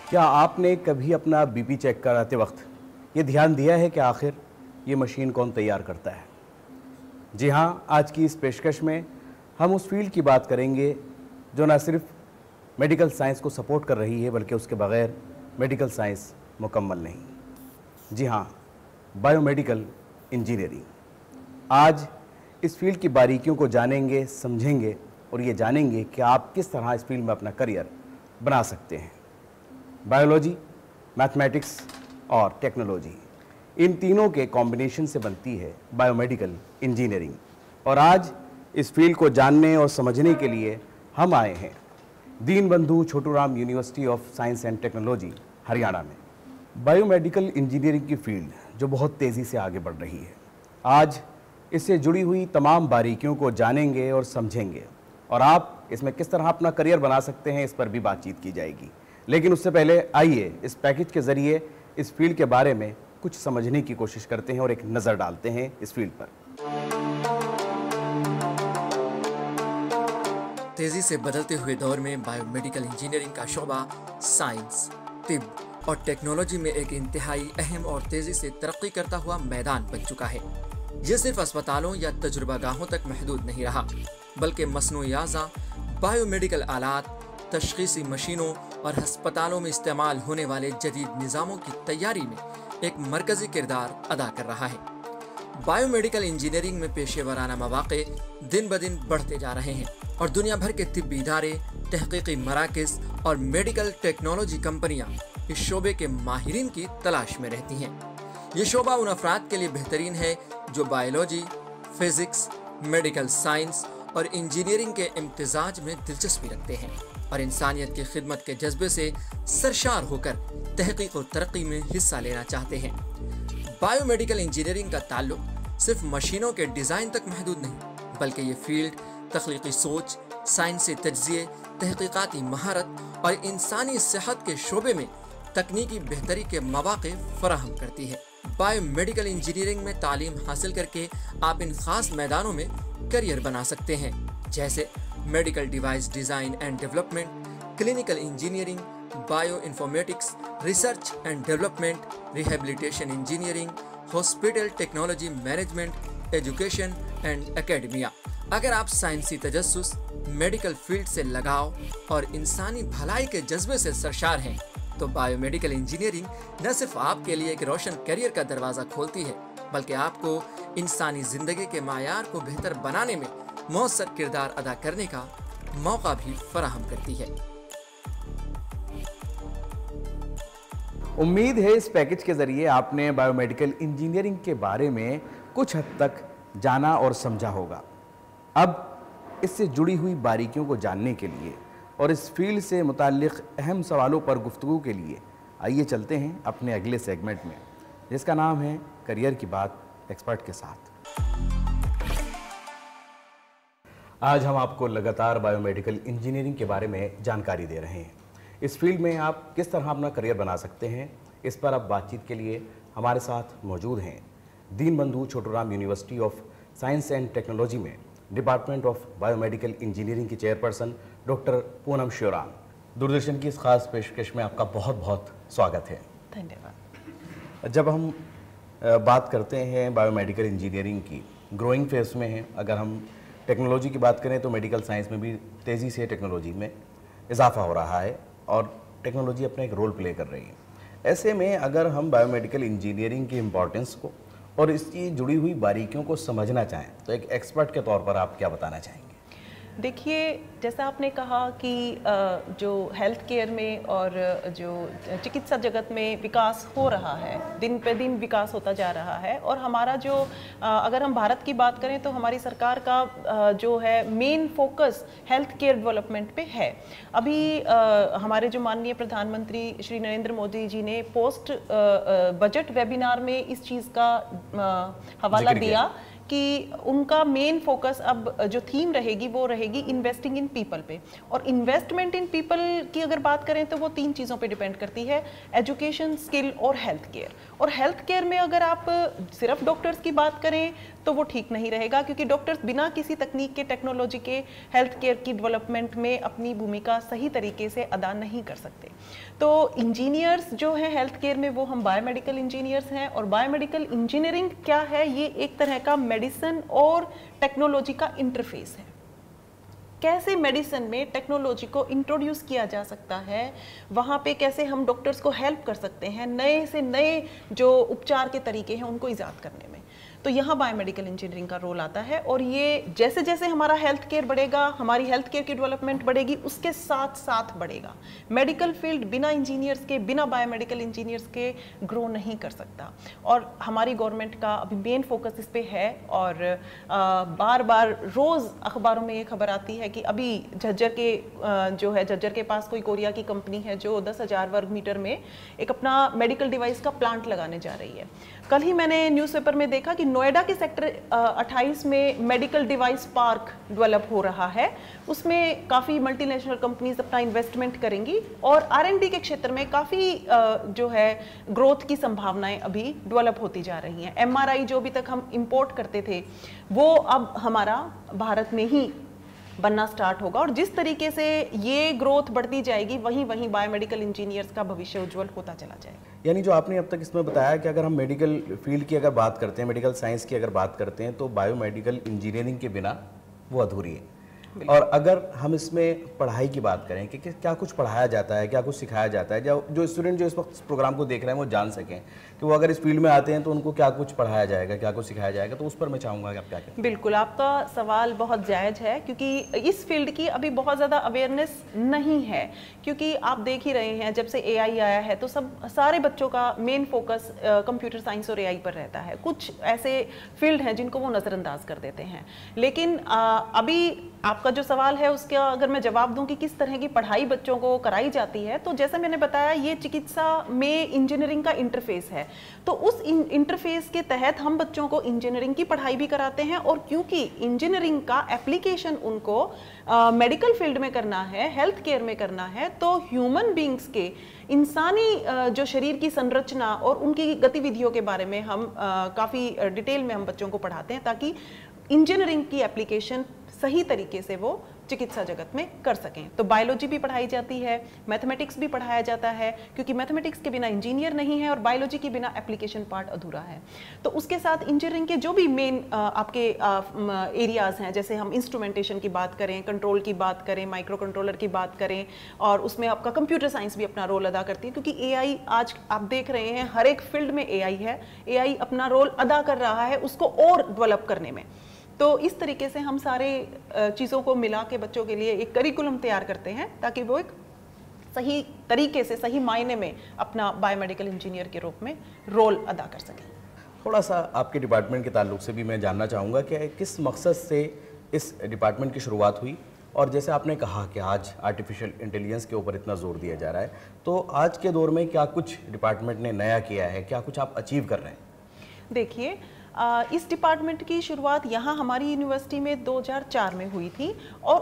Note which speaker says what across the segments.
Speaker 1: क्या आपने कभी अपना बीपी चेक कराते वक्त ये ध्यान दिया है कि आखिर ये मशीन कौन तैयार करता है? जी हाँ, आज की इस पेशकश में हम उस फील्ड की बात करेंगे जो न सिर्फ मेडिकल साइंस को सपोर्ट कर रही है बल्कि उसके बगैर मेडिकल साइंस मुकम्मल नहीं। जी हाँ, बायोमेडिकल इंजीनियरिंग। आज इस फील्ड की बारीकियों को जानेंगे, समझेंगे और ये जानेंगे कि आप किस तरह इस फील्ड में अपना करियर बना सकते हैं। बायोलॉजी, मैथमेटिक्स और टेक्नोलॉजी, इन तीनों के कॉम्बिनेशन से बनती है बायोमेडिकल इंजीनियरिंग। और आज इस फील्ड को जानने और समझने के लिए हम आए हैं Deenbandhu Chhotu Ram university of science and technology, Haryana में। बायोमेडिकल इंजीनियरिंग की फील्ड जो बहुत तेज़ी से आगे बढ़ रही है, आज इससे जुड़ी हुई तमाम बारीकियों को जानेंगे और समझेंगे और आप इसमें किस तरह अपना करियर बना सकते हैं, इस पर भी बातचीत की जाएगी। लेकिन उससे पहले आइए इस पैकेज के ज़रिए इस फील्ड के बारे में कुछ समझने की कोशिश करते हैं और एक नज़र डालते हैं इस फील्ड पर।
Speaker 2: तेजी से बदलते हुए दौर में बायोमेडिकल इंजीनियरिंग का शोबा साइंस, तिब और टेक्नोलॉजी में एक इंतहाई अहम और तेजी से तरक्की करता हुआ मैदान बन चुका है। ये सिर्फ अस्पतालों या तजुर्बागाहों तक महदूद नहीं रहा, बल्कि मसनूई आज़ा, बायोमेडिकल आलात, तशखीसी मशीनों और अस्पतालों में इस्तेमाल होने वाले जदीद निज़ामों की तैयारी में एक मरकजी किरदार अदा कर रहा है। बायोमेडिकल इंजीनियरिंग में पेशेवराना मौक़े दिन ब दिन बढ़ते जा रहे हैं और दुनिया भर के तिब्बी इदारे, तहकीकी मराकज़ और मेडिकल टेक्नोलॉजी कंपनियां इस शोबे के माहिरीन की तलाश में रहती हैं। ये शोबा उन अफराद के लिए बेहतरीन है जो बायोलॉजी, फिजिक्स, मेडिकल साइंस और इंजीनियरिंग के इम्तिजाज में दिलचस्पी रखते हैं और इंसानियत की खिदमत के जज्बे से सरशार होकर तहकीक और तरक्की में हिस्सा लेना चाहते हैं। बायोमेडिकल इंजीनियरिंग का ताल्लुक सिर्फ मशीनों के डिज़ाइन तक महदूद नहीं, बल्कि ये फील्ड तख्लीकी सोच, साइंसी तज्ज़िये, तहकीकाती महारत और इंसानी सेहत के शोबे में तकनीकी बेहतरी के मौक़े फराहम करती है। बायोमेडिकल इंजीनियरिंग में तालीम हासिल करके आप इन खास मैदानों में करियर बना सकते हैं, जैसे medical device design and development, clinical engineering, bio informatics, research and development, rehabilitation engineering, hospital technology management, education and academia. अगर आप साइंसी तजस्सुस, मेडिकल फील्ड से लगाव और इंसानी भलाई के जज्बे से सरशार हैं, तो बायोमेडिकल इंजीनियरिंग न सिर्फ आपके लिए एक रोशन करियर का दरवाज़ा खोलती है, बल्कि आपको इंसानी ज़िंदगी के मायार को बेहतर बनाने में मौसर किरदार अदा करने का मौका भी फराहम करती है।
Speaker 1: उम्मीद है इस पैकेज के ज़रिए आपने बायोमेडिकल इंजीनियरिंग के बारे में कुछ हद तक जाना और समझा होगा। अब इससे जुड़ी हुई बारीकियों को जानने के लिए और इस फील्ड से मुताल्लिक़ अहम सवालों पर गुफ्तगू के लिए आइए चलते हैं अपने अगले सेगमेंट में, जिसका नाम है करियर की बात एक्सपर्ट के साथ। आज हम आपको लगातार बायोमेडिकल इंजीनियरिंग के बारे में जानकारी दे रहे हैं। इस फील्ड में आप किस तरह अपना करियर बना सकते हैं, इस पर अब बातचीत के लिए हमारे साथ मौजूद हैं Deenbandhu Chhotu Ram university of science and technology में डिपार्टमेंट ऑफ बायोमेडिकल इंजीनियरिंग की चेयरपर्सन डॉक्टर पूनम श्योराम। दूरदर्शन की इस खास पेशकश में आपका बहुत बहुत स्वागत है।
Speaker 3: धन्यवाद।
Speaker 1: जब हम बात करते हैं बायोमेडिकल इंजीनियरिंग की, ग्रोइंग फेज में है। अगर हम टेक्नोलॉजी की बात करें तो मेडिकल साइंस में भी तेज़ी से टेक्नोलॉजी में इजाफा हो रहा है और टेक्नोलॉजी अपना एक रोल प्ले कर रही है। ऐसे में अगर हम बायोमेडिकल इंजीनियरिंग की इम्पोर्टेंस को और इसकी जुड़ी हुई बारीकियों को समझना चाहें तो एक एक्सपर्ट के तौर पर आप क्या बताना चाहेंगे?
Speaker 3: देखिए, जैसा आपने कहा कि जो हेल्थ केयर में और जो चिकित्सा जगत में विकास हो रहा है, दिन पे दिन विकास होता जा रहा है और हमारा जो अगर हम भारत की बात करें तो हमारी सरकार का जो है main focus health care development पे है। अभी हमारे जो माननीय प्रधानमंत्री श्री नरेंद्र मोदी जी ने पोस्ट बजट वेबिनार में इस चीज़ का हवाला दिया कि उनका मेन फोकस अब जो थीम रहेगी वो रहेगी इन्वेस्टिंग इन पीपल पे। और इन्वेस्टमेंट इन पीपल की अगर बात करें तो वो 3 चीज़ों पे डिपेंड करती है, एजुकेशन, स्किल और हेल्थ केयर। और हेल्थ केयर में अगर आप सिर्फ डॉक्टर्स की बात करें तो वो ठीक नहीं रहेगा, क्योंकि डॉक्टर्स बिना किसी तकनीक के, टेक्नोलॉजी के हेल्थ केयर की डेवलपमेंट में अपनी भूमिका सही तरीके से अदा नहीं कर सकते। तो इंजीनियर्स जो हैं हेल्थ केयर में, वो हम बायोमेडिकल इंजीनियर्स हैं। और बायोमेडिकल इंजीनियरिंग क्या है? ये एक तरह का मेडिसिन और टेक्नोलॉजी का इंटरफेस है। कैसे मेडिसिन में टेक्नोलॉजी को इंट्रोड्यूस किया जा सकता है, वहाँ पे कैसे हम डॉक्टर्स को हेल्प कर सकते हैं नए से नए जो उपचार के तरीके हैं उनको ईजाद करने में। तो यहाँ बायोमेडिकल इंजीनियरिंग का रोल आता है। और ये जैसे जैसे हमारा हेल्थ केयर बढ़ेगा, हमारी हेल्थ केयर की डेवलपमेंट बढ़ेगी, उसके साथ साथ बढ़ेगा। मेडिकल फील्ड बिना इंजीनियर्स के, बिना बायोमेडिकल इंजीनियर्स के ग्रो नहीं कर सकता। और हमारी गवर्नमेंट का अभी मेन फोकस इस पे है। और बार बार रोज़ अखबारों में ये खबर आती है कि अभी झज्जर के जो है, झज्जर के पास कोई कोरिया की कंपनी है जो 10,000 वर्ग मीटर में एक अपना मेडिकल डिवाइस का प्लांट लगाने जा रही है। कल ही मैंने न्यूज़पेपर में देखा कि नोएडा के सेक्टर 28 में मेडिकल डिवाइस पार्क डेवलप हो रहा है। उसमें काफ़ी मल्टीनेशनल कंपनीज अपना इन्वेस्टमेंट करेंगी और R&D के क्षेत्र में काफ़ी जो है ग्रोथ की संभावनाएं अभी डेवलप होती जा रही हैं। MRI जो अभी तक हम इंपोर्ट करते थे वो अब हमारा भारत में ही बनना स्टार्ट होगा। और जिस तरीके से ये ग्रोथ बढ़ती जाएगी, वहीं वहीं बायोमेडिकल इंजीनियर्स का भविष्य उज्जवल होता चला जाएगा।
Speaker 1: यानी जो आपने अब तक इसमें बताया कि अगर हम मेडिकल फील्ड की अगर बात करते हैं, मेडिकल साइंस की अगर बात करते हैं, तो बायोमेडिकल इंजीनियरिंग के बिना वो अधूरी है। और अगर हम इसमें पढ़ाई की बात करें कि क्या कुछ पढ़ाया जाता है, क्या कुछ सिखाया जाता है, जो स्टूडेंट जो इस वक्त प्रोग्राम को देख रहे हैं वो जान सकें कि वो अगर इस फील्ड में आते हैं तो उनको क्या कुछ पढ़ाया जाएगा, क्या कुछ सिखाया जाएगा, तो उस पर मैं चाहूँगा कि आप क्या कहें।
Speaker 3: बिल्कुल, आपका सवाल बहुत जायज़ है, क्योंकि इस फील्ड की अभी बहुत ज़्यादा अवेयरनेस नहीं है। क्योंकि आप देख ही रहे हैं, जब से AI आया है तो सारे बच्चों का मेन फोकस कंप्यूटर साइंस और AI पर रहता है। कुछ ऐसे फील्ड हैं जिनको वो नज़रअंदाज कर देते हैं। लेकिन अभी आपका जो सवाल है उसका अगर मैं जवाब दूं कि किस तरह की पढ़ाई बच्चों को कराई जाती है, तो जैसे मैंने बताया, ये चिकित्सा में इंजीनियरिंग का इंटरफेस है। तो उस इंटरफेस के तहत हम बच्चों को इंजीनियरिंग की पढ़ाई भी कराते हैं। और क्योंकि इंजीनियरिंग का एप्लीकेशन उनको मेडिकल फील्ड में करना है, हेल्थ केयर में करना है, तो ह्यूमन बींग्स के, इंसानी जो शरीर की संरचना और उनकी गतिविधियों के बारे में हम काफ़ी डिटेल में हम बच्चों को पढ़ाते हैं, ताकि इंजीनियरिंग की एप्लीकेशन सही तरीके से वो चिकित्सा जगत में कर सकें। तो बायोलॉजी भी पढ़ाई जाती है, मैथमेटिक्स भी पढ़ाया जाता है, क्योंकि मैथमेटिक्स के बिना इंजीनियर नहीं है और बायोलॉजी के बिना एप्लीकेशन पार्ट अधूरा है। तो उसके साथ इंजीनियरिंग के जो भी मेन आपके एरियाज़ हैं, जैसे हम इंस्ट्रूमेंटेशन की बात करें, कंट्रोल की बात करें, माइक्रो कंट्रोलर की बात करें, और उसमें आपका कंप्यूटर साइंस भी अपना रोल अदा करती है। क्योंकि AI आज आप देख रहे हैं हर एक फील्ड में AI है, AI अपना रोल अदा कर रहा है उसको और डेवलप करने में। तो इस तरीके से हम सारे चीज़ों को मिला के बच्चों के लिए एक करिकुलम तैयार करते हैं, ताकि वो एक सही तरीके से, सही मायने में अपना बायोमेडिकल इंजीनियर के रूप में रोल अदा कर सकें।
Speaker 1: थोड़ा सा आपके डिपार्टमेंट के ताल्लुक से भी मैं जानना चाहूँगा कि किस मकसद से इस डिपार्टमेंट की शुरुआत हुई, और जैसे आपने कहा कि आज आर्टिफिशियल इंटेलिजेंस के ऊपर इतना जोर दिया जा रहा है, तो आज के दौर में क्या कुछ डिपार्टमेंट ने नया किया है, क्या कुछ आप अचीव कर रहे हैं?
Speaker 3: देखिए, इस डिपार्टमेंट की शुरुआत यहाँ हमारी यूनिवर्सिटी में 2004 में हुई थी। और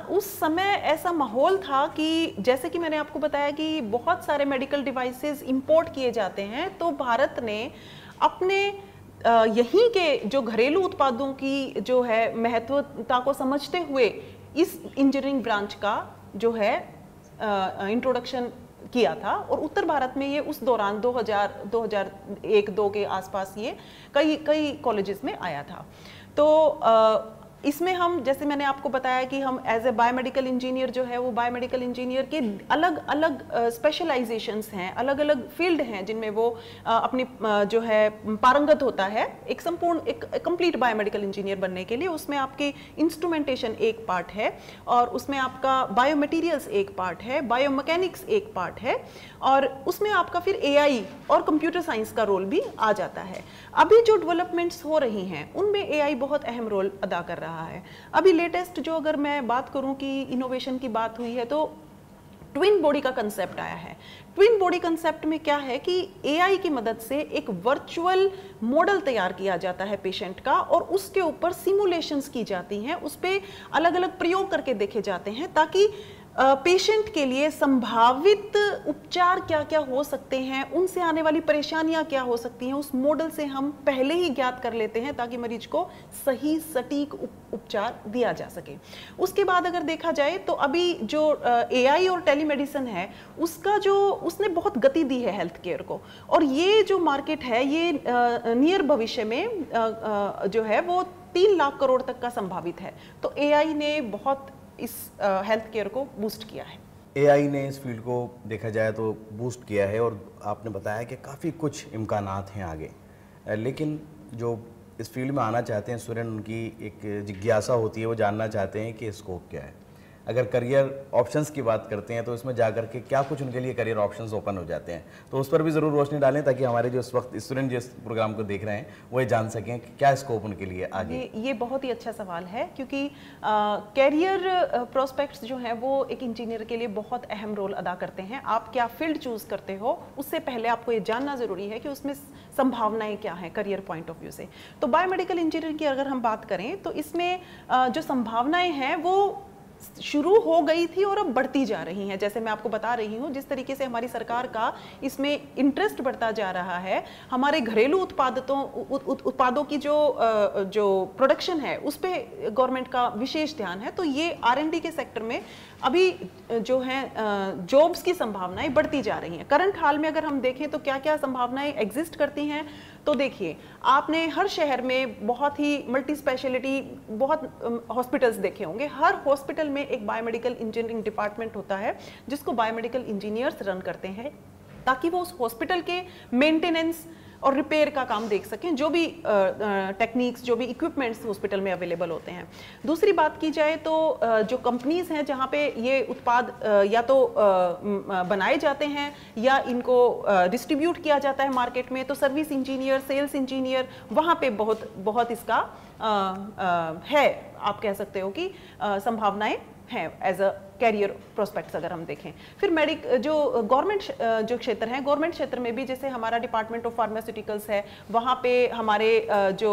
Speaker 3: उस समय ऐसा माहौल था कि जैसे कि मैंने आपको बताया कि बहुत सारे मेडिकल डिवाइसेस इंपोर्ट किए जाते हैं, तो भारत ने अपने यहीं के जो घरेलू उत्पादों की जो है महत्वता को समझते हुए इस इंजीनियरिंग ब्रांच का जो है इंट्रोडक्शन किया था। और उत्तर भारत में ये उस दौरान 2001-2 के आसपास ये कई कॉलेजेस में आया था। तो इसमें हम, जैसे मैंने आपको बताया कि हम एज ए बायोमेडिकल इंजीनियर जो है, वो बायोमेडिकल इंजीनियर के अलग अलग स्पेशलाइजेशंस हैं, अलग अलग फील्ड हैं जिनमें वो अपनी जो है पारंगत होता है। एक संपूर्ण, एक कंप्लीट बायोमेडिकल इंजीनियर बनने के लिए उसमें आपके इंस्ट्रूमेंटेशन एक पार्ट है, और उसमें आपका बायोमटेरियल्स एक पार्ट है, बायोमैकेनिक्स एक पार्ट है, और उसमें आपका फिर AI और कंप्यूटर साइंस का रोल भी आ जाता है। अभी जो डेवलपमेंट्स हो रही हैं उनमें AI बहुत अहम रोल अदा कर रहा है। अभी लेटेस्ट जो, अगर मैं बात करूं कि इनोवेशन की बात हुई है, तो ट्विन बॉडी का कंसेप्ट आया है। ट्विन बॉडी कंसेप्ट में क्या है कि एआई की मदद से एक वर्चुअल मॉडल तैयार किया जाता है पेशेंट का और उसके ऊपर सिमुलेशंस की जाती हैं, उस पे अलग अलग प्रयोग करके देखे जाते हैं ताकि पेशेंट के लिए संभावित उपचार क्या क्या हो सकते हैं, उनसे आने वाली परेशानियां क्या हो सकती हैं, उस मॉडल से हम पहले ही ज्ञात कर लेते हैं ताकि मरीज को सही सटीक उपचार दिया जा सके। उसके बाद अगर देखा जाए तो अभी जो एआई और टेलीमेडिसिन है उसने बहुत गति दी है हेल्थ केयर को, और ये जो मार्केट है ये नियर भविष्य में जो है वो 3 लाख करोड़ तक का संभावित है। तो एआई ने बहुत इस हेल्थ केयर को बूस्ट किया है।
Speaker 1: एआई ने इस फील्ड को देखा जाए तो बूस्ट किया है, और आपने बताया कि काफ़ी कुछ इम्कानात हैं आगे, लेकिन जो इस फील्ड में आना चाहते हैं स्टूडेंट, उनकी एक जिज्ञासा होती है, वो जानना चाहते हैं कि स्कोप क्या है। अगर करियर ऑप्शंस की बात करते हैं तो इसमें जाकर के क्या कुछ उनके लिए करियर ऑप्शंस ओपन हो जाते हैं, तो उस पर भी ज़रूर रोशनी डालें ताकि हमारे जो इस वक्त स्टूडेंट जिस प्रोग्राम को देख रहे हैं वो ये जान सकें कि क्या स्कोप उनके लिए आगे।
Speaker 3: ये बहुत ही अच्छा सवाल है, क्योंकि कैरियर प्रोस्पेक्ट्स जो हैं वो एक इंजीनियर के लिए बहुत अहम रोल अदा करते हैं। आप क्या फील्ड चूज़ करते हो उससे पहले आपको ये जानना ज़रूरी है कि उसमें संभावनाएं क्या हैं करियर पॉइंट ऑफ व्यू से। तो बायोमेडिकल इंजीनियरिंग की अगर हम बात करें तो इसमें जो संभावनाएं हैं वो शुरू हो गई थी और अब बढ़ती जा रही हैं। जैसे मैं आपको बता रही हूँ, जिस तरीके से हमारी सरकार का इसमें इंटरेस्ट बढ़ता जा रहा है, हमारे घरेलू उत्पादों की जो प्रोडक्शन है उस पे गवर्नमेंट का विशेष ध्यान है। तो ये R&D के सेक्टर में अभी जो है जॉब्स की संभावनाएं बढ़ती जा रही हैं। करंट हाल में अगर हम देखें तो क्या क्या संभावनाएं एग्जिस्ट करती हैं, तो देखिए आपने हर शहर में बहुत ही मल्टी स्पेशलिटी बहुत हॉस्पिटल्स देखे होंगे। हर हॉस्पिटल में एक बायोमेडिकल इंजीनियरिंग डिपार्टमेंट होता है जिसको बायोमेडिकल इंजीनियर्स रन करते हैं, ताकि वो उस हॉस्पिटल के मेंटेनेंस और रिपेयर का काम देख सकें, जो भी टेक्निक्स, जो भी इक्विपमेंट्स हॉस्पिटल में अवेलेबल होते हैं। दूसरी बात की जाए तो जो कंपनीज हैं जहाँ पे ये उत्पाद या तो बनाए जाते हैं या इनको डिस्ट्रीब्यूट किया जाता है मार्केट में, तो सर्विस इंजीनियर, सेल्स इंजीनियर, वहाँ पे बहुत इसका है, आप कह सकते हो कि संभावनाएं हैं एज अ कैरियर प्रोस्पेक्ट्स अगर हम देखें। फिर जो गवर्नमेंट जो क्षेत्र है, गवर्नमेंट क्षेत्र में भी जैसे हमारा डिपार्टमेंट ऑफ फार्मास्यूटिकल्स है, वहाँ पे हमारे जो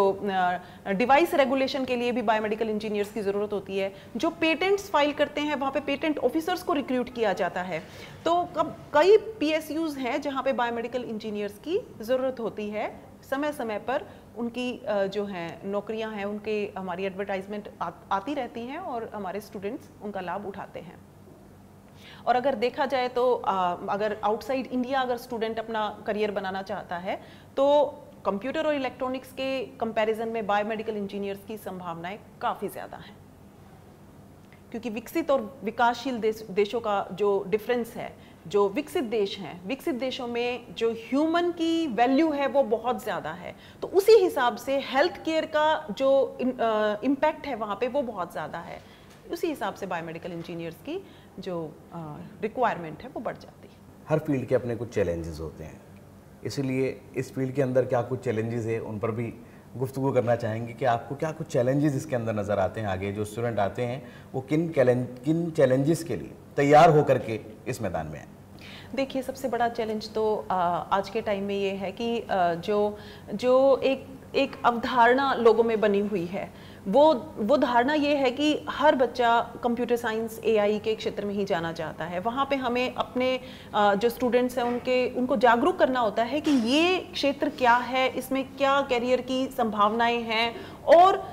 Speaker 3: डिवाइस रेगुलेशन के लिए भी बायोमेडिकल इंजीनियर्स की ज़रूरत होती है। जो पेटेंट्स फाइल करते हैं वहाँ पे पेटेंट ऑफिसर्स को रिक्रूट किया जाता है। तो कई PSUs हैं जहाँ पे बायोमेडिकल इंजीनियर्स की ज़रूरत होती है। समय समय पर उनकी जो हैं नौकरियां हैं, उनके हमारी एडवर्टाइजमेंट आती रहती हैं और हमारे स्टूडेंट्स उनका लाभ उठाते हैं। और अगर देखा जाए तो अगर आउटसाइड इंडिया अगर स्टूडेंट अपना करियर बनाना चाहता है तो कंप्यूटर और इलेक्ट्रॉनिक्स के कंपैरिजन में बायोमेडिकल इंजीनियर्स की संभावनाएं काफ़ी ज़्यादा हैं, क्योंकि विकसित और विकासशील देशों का जो डिफरेंस है, जो विकसित देश हैं, विकसित देशों में जो ह्यूमन की वैल्यू है वो बहुत ज़्यादा है, तो उसी हिसाब से हेल्थ केयर का जो इम्पैक्ट है वहाँ पे वो बहुत ज़्यादा है। उसी हिसाब से बायोमेडिकल इंजीनियर्स की जो रिक्वायरमेंट है वो बढ़ जाती है।
Speaker 1: हर फील्ड के अपने कुछ चैलेंजेस होते हैं, इसीलिए इस फील्ड के अंदर क्या कुछ चैलेंजेस है उन पर भी गुफ्तगू करना चाहेंगे कि आपको क्या कुछ चैलेंजेस इसके अंदर नज़र आते हैं। आगे जो स्टूडेंट आते हैं वो किन चैलेंजेस के लिए तैयार होकर के इस मैदान में आए।
Speaker 3: देखिए, सबसे बड़ा चैलेंज तो आज के टाइम में ये है कि जो एक अवधारणा लोगों में बनी हुई है, वो धारणा ये है कि हर बच्चा कंप्यूटर साइंस AI के क्षेत्र में ही जाना चाहता है। वहाँ पे हमें अपने जो स्टूडेंट्स हैं उनको जागरूक करना होता है कि ये क्षेत्र क्या है, इसमें क्या करियर की संभावनाएं हैं, और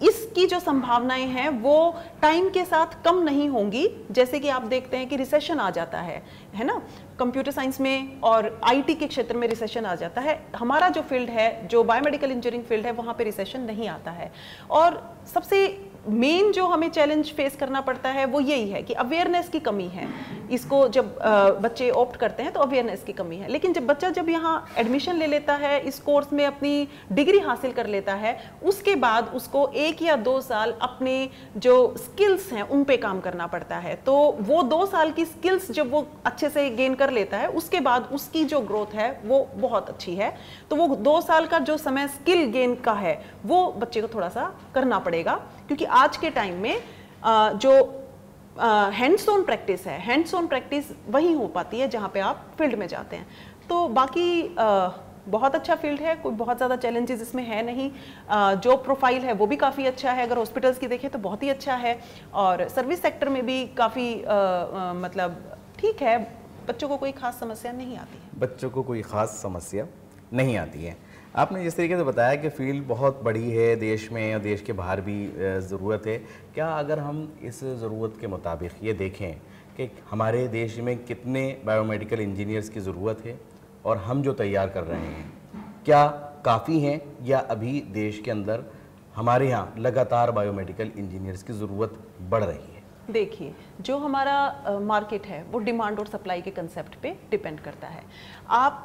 Speaker 3: इसकी जो संभावनाएं हैं वो टाइम के साथ कम नहीं होंगी। जैसे कि आप देखते हैं कि रिसेशन आ जाता है ना, कंप्यूटर साइंस में और IT के क्षेत्र में रिसेशन आ जाता है। हमारा जो फील्ड है, जो बायोमेडिकल इंजीनियरिंग फील्ड है, वहाँ पे रिसेशन नहीं आता है। और सबसे मेन जो हमें चैलेंज फेस करना पड़ता है वो यही है कि अवेयरनेस की कमी है। इसको जब बच्चे ऑप्ट करते हैं तो अवेयरनेस की कमी है, लेकिन जब बच्चा यहाँ एडमिशन ले लेता है, इस कोर्स में अपनी डिग्री हासिल कर लेता है, उसके बाद उसको 1 या 2 साल अपने जो स्किल्स हैं उन पे काम करना पड़ता है। तो वो 2 साल की स्किल्स जब वो अच्छे से गेन कर लेता है, उसके बाद उसकी जो ग्रोथ है वो बहुत अच्छी है। तो वो 2 साल का जो समय स्किल गेन का है वो बच्चे को थोड़ा सा करना पड़ेगा, क्योंकि आज के टाइम में जो हैंड्स ऑन प्रैक्टिस है। हैंड्स ऑन प्रैक्टिस वही हो पाती है जहाँ पे आप फील्ड में जाते हैं। तो बाकी बहुत अच्छा फील्ड है, कोई बहुत ज़्यादा चैलेंजेस इसमें है नहीं। जो प्रोफाइल है वो भी काफ़ी अच्छा है, अगर हॉस्पिटल्स की देखें तो बहुत ही अच्छा है, और सर्विस सेक्टर में भी काफ़ी मतलब ठीक है, बच्चों को कोई ख़ास समस्या नहीं आती है।
Speaker 1: बच्चों को कोई ख़ास समस्या नहीं आती है। आपने जिस तरीके से बताया कि फ़ील्ड बहुत बड़ी है, देश में और देश के बाहर भी ज़रूरत है, क्या अगर हम इस ज़रूरत के मुताबिक ये देखें कि हमारे देश में कितने बायोमेडिकल इंजीनियर्स की ज़रूरत है और हम जो तैयार कर रहे हैं क्या काफ़ी हैं, या अभी देश के अंदर हमारे यहाँ लगातार बायोमेडिकल इंजीनियर्स की ज़रूरत बढ़ रही है?
Speaker 3: देखिए, जो हमारा मार्केट है वो डिमांड और सप्लाई के कंसेप्ट पे डिपेंड करता है। आप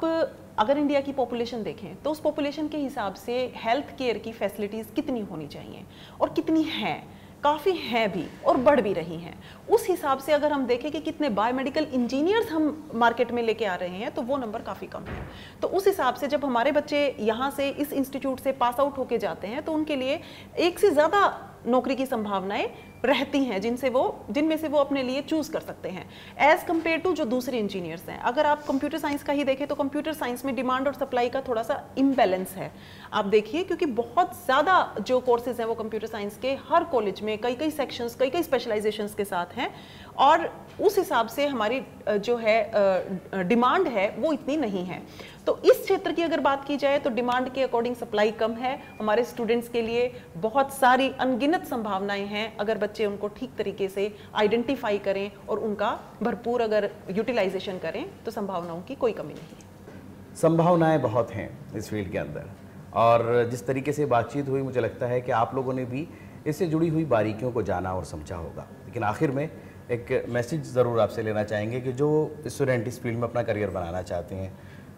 Speaker 3: अगर इंडिया की पॉपुलेशन देखें तो उस पॉपुलेशन के हिसाब से हेल्थ केयर की फैसिलिटीज़ कितनी होनी चाहिए और कितनी हैं, काफ़ी हैं भी और बढ़ भी रही हैं। उस हिसाब से अगर हम देखें कि कितने बायोमेडिकल इंजीनियर्स हम मार्केट में लेके आ रहे हैं तो वो नंबर काफ़ी कम है। तो उस हिसाब से जब हमारे बच्चे यहाँ से इस इंस्टीट्यूट से पास आउट होके जाते हैं तो उनके लिए एक से ज़्यादा नौकरी की संभावनाएं रहती हैं जिनमें से वो अपने लिए चूज कर सकते हैं एज कम्पेयर टू जो दूसरे इंजीनियर्स हैं। अगर आप कंप्यूटर साइंस का ही देखें तो कंप्यूटर साइंस में डिमांड और सप्लाई का थोड़ा सा इम्बैलेंस है, आप देखिए, क्योंकि बहुत ज़्यादा जो कोर्सेज हैं वो कंप्यूटर साइंस के हर कॉलेज में कई सेक्शंस, कई स्पेशलाइजेशंस के साथ हैं, और उस हिसाब से हमारी जो है डिमांड है वो इतनी नहीं है। तो इस क्षेत्र की अगर बात की जाए तो डिमांड के अकॉर्डिंग सप्लाई कम है। हमारे स्टूडेंट्स के लिए बहुत सारी अनगिनत संभावनाएं हैं, अगर बच्चे उनको ठीक तरीके से आइडेंटिफाई करें और उनका भरपूर अगर यूटिलाइजेशन करें तो संभावनाओं की कोई कमी नहीं है।
Speaker 1: संभावनाएं बहुत हैं इस फील्ड के अंदर, और जिस तरीके से बातचीत हुई मुझे लगता है कि आप लोगों ने भी इससे जुड़ी हुई बारीकियों को जाना और समझा होगा। लेकिन आखिर में एक मैसेज ज़रूर आपसे लेना चाहेंगे कि जो स्टूडेंट इस फील्ड में अपना करियर बनाना चाहते हैं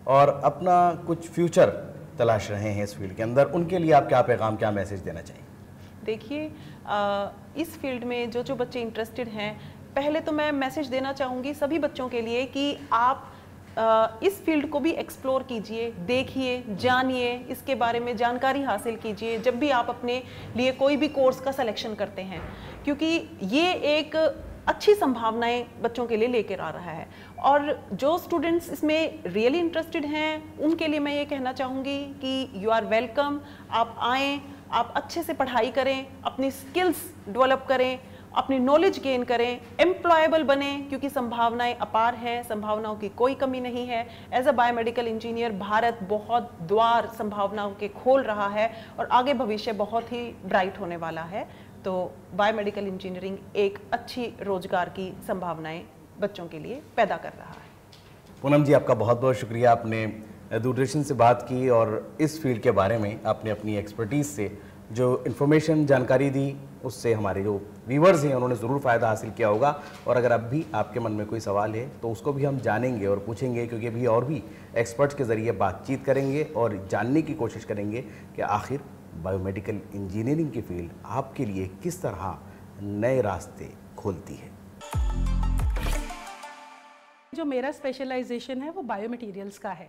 Speaker 1: और अपना कुछ फ्यूचर तलाश रहे हैं इस फील्ड के अंदर, उनके लिए आप क्या पैगाम, क्या मैसेज देना चाहिए?
Speaker 3: देखिए, इस फील्ड में जो बच्चे इंटरेस्टेड हैं, पहले तो मैं मैसेज देना चाहूँगी सभी बच्चों के लिए कि आप इस फील्ड को भी एक्सप्लोर कीजिए, देखिए, जानिए, इसके बारे में जानकारी हासिल कीजिए जब भी आप अपने लिए कोई भी कोर्स का सिलेक्शन करते हैं, क्योंकि ये एक अच्छी संभावनाएं बच्चों के लिए लेकर आ रहा है। और जो स्टूडेंट्स इसमें रियली इंटरेस्टेड हैं उनके लिए मैं ये कहना चाहूँगी कि यू आर वेलकम, आप आएँ, आप अच्छे से पढ़ाई करें, अपनी स्किल्स डेवलप करें, अपनी नॉलेज गेन करें, एम्प्लॉयबल बने, क्योंकि संभावनाएं अपार हैं, संभावनाओं की कोई कमी नहीं है। As a biomedical engineer Bharat बहुत द्वार संभावनाओं के खोल रहा है और आगे भविष्य बहुत ही ब्राइट होने वाला है। तो बायोमेडिकल इंजीनियरिंग एक अच्छी रोजगार की संभावनाएं बच्चों के लिए पैदा कर रहा है।
Speaker 1: पूनम जी, आपका बहुत बहुत शुक्रिया, आपने दूरदर्शन से बात की और इस फील्ड के बारे में आपने अपनी एक्सपर्टीज़ से जो इन्फॉर्मेशन, जानकारी दी, उससे हमारे जो व्यूवर्स हैं उन्होंने ज़रूर फ़ायदा हासिल किया होगा। और अगर अब भी आपके मन में कोई सवाल है तो उसको भी हम जानेंगे और पूछेंगे, क्योंकि अभी और भी एक्सपर्ट्स के ज़रिए बातचीत करेंगे और जानने की कोशिश करेंगे कि आखिर बायोमेडिकल इंजीनियरिंग की फील्ड आपके लिए किस तरह नए रास्ते खोलती है।
Speaker 4: जो मेरा स्पेशलाइजेशन है वो बायोमटेरियल्स का है,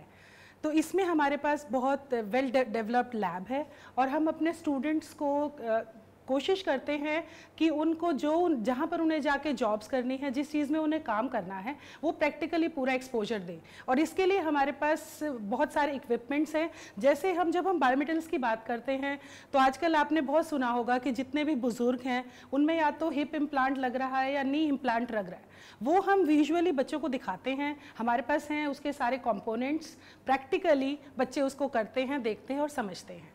Speaker 4: तो इसमें हमारे पास बहुत वेल डेवलप्ड लैब है और हम अपने स्टूडेंट्स को कोशिश करते हैं कि उनको जहाँ पर उन्हें जाके जॉब्स करनी है, जिस चीज़ में उन्हें काम करना है, वो प्रैक्टिकली पूरा एक्सपोजर दें। और इसके लिए हमारे पास बहुत सारे इक्विपमेंट्स हैं। जैसे जब हम बायोमेटल्स की बात करते हैं तो आजकल आपने बहुत सुना होगा कि जितने भी बुजुर्ग हैं उनमें या तो हिप इम्प्लांट लग रहा है या नी इम्प्लांट लग रहा है, वो हम विजुअली बच्चों को दिखाते हैं। हमारे पास हैं उसके सारे कंपोनेंट्स, प्रैक्टिकली बच्चे उसको करते हैं, देखते हैं और समझते हैं।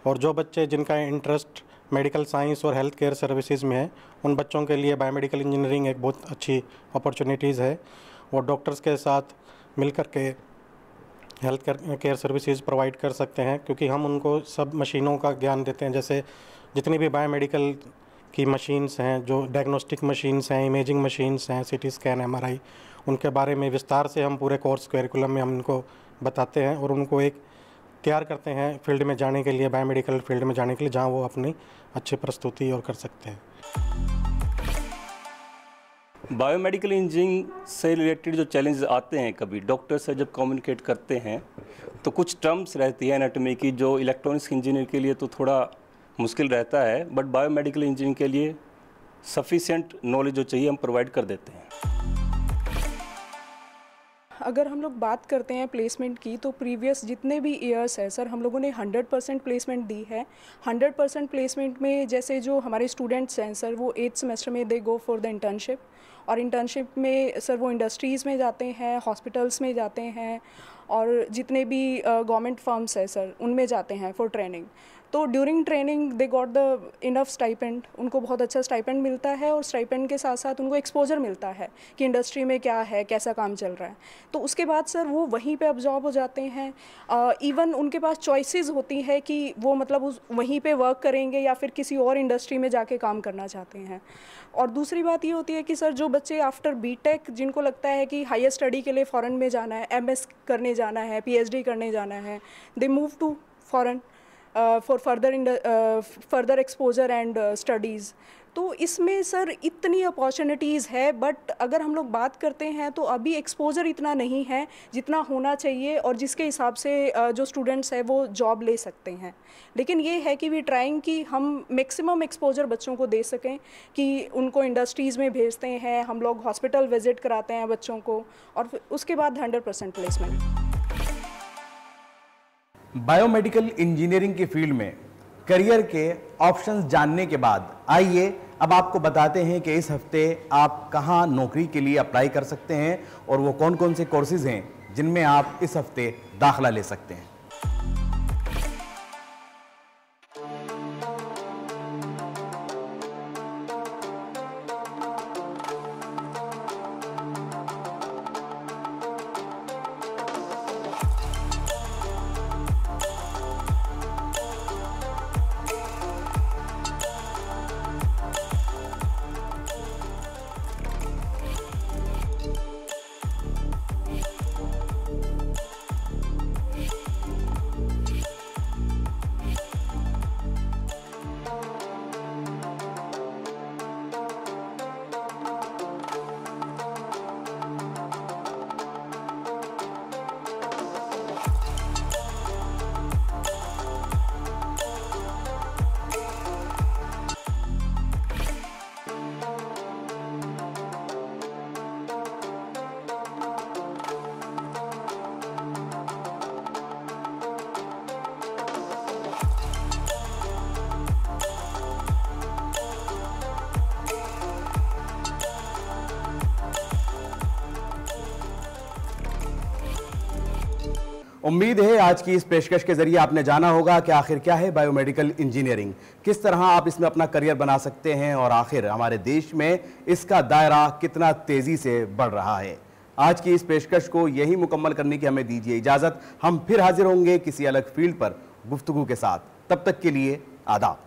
Speaker 5: और जो बच्चे जिनका इंटरेस्ट मेडिकल साइंस और हेल्थ केयर सर्विसेज में है, उन बच्चों के लिए बायोमेडिकल इंजीनियरिंग एक बहुत अच्छी अपॉर्चुनिटीज़ है। वो डॉक्टर्स के साथ मिलकर के हेल्थ केयर सर्विसेज प्रोवाइड कर सकते हैं, क्योंकि हम उनको सब मशीनों का ज्ञान देते हैं। जैसे जितनी भी बायोमेडिकल की मशीन्स हैं, जो डायग्नोस्टिक मशीन्स हैं, इमेजिंग मशीन्स हैं, सीटी स्कैन, MRI, उनके बारे में विस्तार से हम पूरे कोर्स करिकुलम में हम उनको बताते हैं और उनको एक तैयार करते हैं फील्ड में जाने के लिए, बायोमेडिकल फील्ड में जाने के लिए, जहां वो अपनी अच्छी प्रस्तुति और कर सकते हैं।
Speaker 6: बायोमेडिकल इंजीनियरिंग से रिलेटेड जो चैलेंजेस आते हैं, कभी डॉक्टर से जब कम्युनिकेट करते हैं तो कुछ टर्म्स रहती है एनाटॉमी की जो इलेक्ट्रॉनिक्स इंजीनियर के लिए तो थोड़ा मुश्किल रहता है, बट बायोमेडिकल इंजीनियरिंग के लिए सफिशिएंट नॉलेज जो चाहिए हम प्रोवाइड कर देते हैं।
Speaker 7: अगर हम लोग बात करते हैं प्लेसमेंट की, तो प्रीवियस जितने भी ईयर्स है सर, हम लोगों ने 100% प्लेसमेंट दी है। 100% प्लेसमेंट में जैसे जो हमारे स्टूडेंट्स हैं सर, वो 8th सेमेस्टर में दे गो फॉर द इंटर्नशिप, और इंटर्नशिप में सर वो इंडस्ट्रीज़ में जाते हैं, हॉस्पिटल्स में जाते हैं, और जितने भी गवर्नमेंट फर्म्स है सर उनमें जाते हैं फॉर ट्रेनिंग। तो during training they got the enough stipend, उनको बहुत अच्छा स्टाइपेंड मिलता है, और स्टाइपेंड के साथ साथ उनको एक्सपोजर मिलता है कि इंडस्ट्री में क्या है, कैसा काम चल रहा है। तो उसके बाद सर वो वहीं पे अब्जॉर्ब हो जाते हैं। इवन उनके पास चॉइसेस होती है कि वो मतलब वहीं पे वर्क करेंगे या फिर किसी और इंडस्ट्री में जाके काम करना चाहते हैं। और दूसरी बात ये होती है कि सर जो बच्चे आफ्टर बीटेक, जिनको लगता है कि हायर स्टडी के लिए फ़ॉरेन में जाना है, एमएस करने जाना है, पीएचडी करने जाना है, they move to foreign for further exposure and studies. तो इसमें सर इतनी अपॉर्चुनिटीज़ है, बट अगर हम लोग बात करते हैं तो अभी एक्सपोजर इतना नहीं है जितना होना चाहिए, और जिसके हिसाब से जो स्टूडेंट्स हैं वो जॉब ले सकते हैं। लेकिन ये है कि वी ट्राइंग कि हम मैक्सिमम एक्सपोजर बच्चों को दे सकें, कि उनको इंडस्ट्रीज़ में भेजते हैं, हम लोग हॉस्पिटल विजिट कराते हैं बच्चों को, और उसके बाद 100% प्लेसमेंट।
Speaker 1: बायोमेडिकल इंजीनियरिंग की फील्ड में करियर के ऑप्शंस जानने के बाद आइए अब आपको बताते हैं कि इस हफ्ते आप कहां नौकरी के लिए अप्लाई कर सकते हैं और वो कौन कौन से कोर्सेज हैं जिनमें आप इस हफ्ते दाखिला ले सकते हैं। उम्मीद है आज की इस पेशकश के जरिए आपने जाना होगा कि आखिर क्या है बायोमेडिकल इंजीनियरिंग, किस तरह आप इसमें अपना करियर बना सकते हैं और आखिर हमारे देश में इसका दायरा कितना तेजी से बढ़ रहा है। आज की इस पेशकश को यही मुकम्मल करने की हमें दीजिए इजाजत। हम फिर हाजिर होंगे किसी अलग फील्ड पर गुफ्तगू के साथ। तब तक के लिए आदाब।